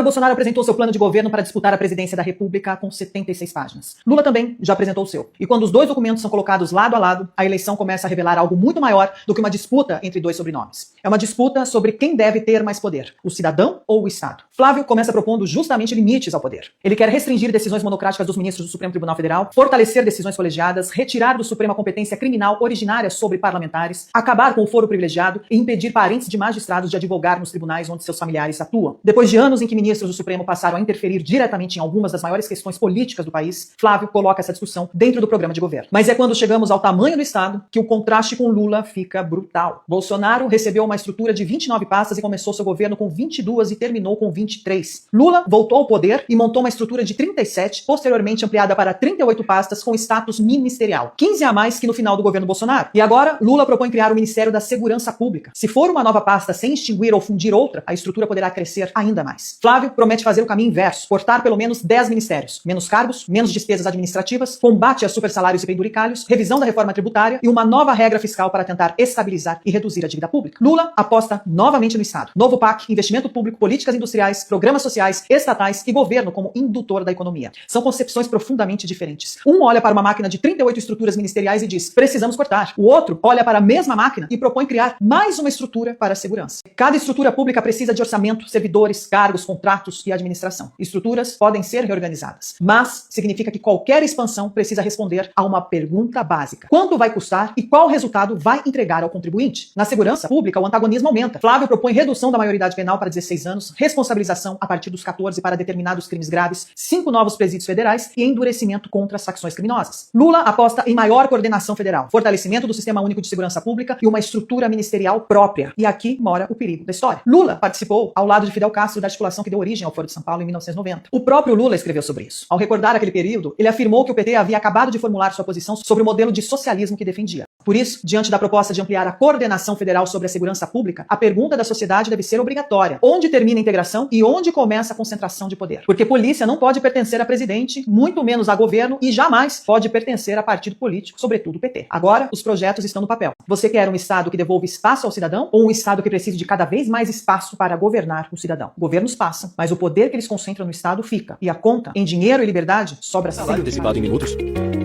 Bolsonaro apresentou seu plano de governo para disputar a presidência da República com 76 páginas. Lula também já apresentou o seu. E quando os dois documentos são colocados lado a lado, a eleição começa a revelar algo muito maior do que uma disputa entre dois sobrenomes. É uma disputa sobre quem deve ter mais poder, o cidadão ou o Estado. Flávio começa propondo justamente limites ao poder. Ele quer restringir decisões monocráticas dos ministros do Supremo Tribunal Federal, fortalecer decisões colegiadas, retirar do Supremo a competência criminal originária sobre parlamentares, acabar com o foro privilegiado e impedir parentes de magistrados de advogar nos tribunais onde seus familiares atuam. Depois de anos em que ministros do Supremo passaram a interferir diretamente em algumas das maiores questões políticas do país, Flávio coloca essa discussão dentro do programa de governo. Mas é quando chegamos ao tamanho do Estado que o contraste com Lula fica brutal. Bolsonaro recebeu uma estrutura de 29 pastas e começou seu governo com 22 e terminou com 23. Lula voltou ao poder e montou uma estrutura de 37, posteriormente ampliada para 38 pastas com status ministerial, 15 a mais que no final do governo Bolsonaro. E agora, Lula propõe criar o Ministério da Segurança Pública. Se for uma nova pasta sem extinguir ou fundir outra, a estrutura poderá crescer ainda mais. Flávio promete fazer o caminho inverso, cortar pelo menos 10 ministérios, menos cargos, menos despesas administrativas, combate a supersalários e penduricalhos, revisão da reforma tributária e uma nova regra fiscal para tentar estabilizar e reduzir a dívida pública. Lula aposta novamente no Estado. Novo PAC, investimento público, políticas industriais, programas sociais, estatais e governo como indutor da economia. São concepções profundamente diferentes. Um olha para uma máquina de 38 estruturas ministeriais e diz, precisamos cortar. O outro olha para a mesma máquina e propõe criar mais uma estrutura para a segurança. Cada estrutura pública precisa de orçamento, servidores, cargos, contratos e administração. Estruturas podem ser reorganizadas, mas significa que qualquer expansão precisa responder a uma pergunta básica. Quanto vai custar e qual resultado vai entregar ao contribuinte? Na segurança pública, o antagonismo aumenta. Flávio propõe redução da maioridade penal para 16 anos, responsabilização a partir dos 14 para determinados crimes graves, 5 novos presídios federais e endurecimento contra as facções criminosas. Lula aposta em maior coordenação federal, fortalecimento do Sistema Único de Segurança Pública e uma estrutura ministerial própria. E aqui mora o perigo da história. Lula participou ao lado de Fidel Castro da articulação que deu origem ao Foro de São Paulo em 1990. O próprio Lula escreveu sobre isso. Ao recordar aquele período, ele afirmou que o PT havia acabado de formular sua posição sobre o modelo de socialismo que defendia. Por isso, diante da proposta de ampliar a coordenação federal sobre a segurança pública, a pergunta da sociedade deve ser obrigatória. Onde termina a integração e onde começa a concentração de poder? Porque polícia não pode pertencer a presidente, muito menos a governo e jamais pode pertencer a partido político, sobretudo o PT. Agora, os projetos estão no papel. Você quer um Estado que devolva espaço ao cidadão ou um Estado que precise de cada vez mais espaço para governar o cidadão? Governos passam, mas o poder que eles concentram no Estado fica. E a conta, em dinheiro e liberdade, sobra sempre. Salário antecipado em minutos?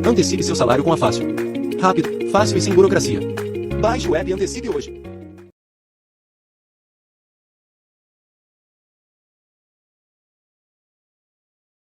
Antecipe seu salário com a Fácil. Rápido, fácil e sem burocracia. Baixe o app e antecipe hoje.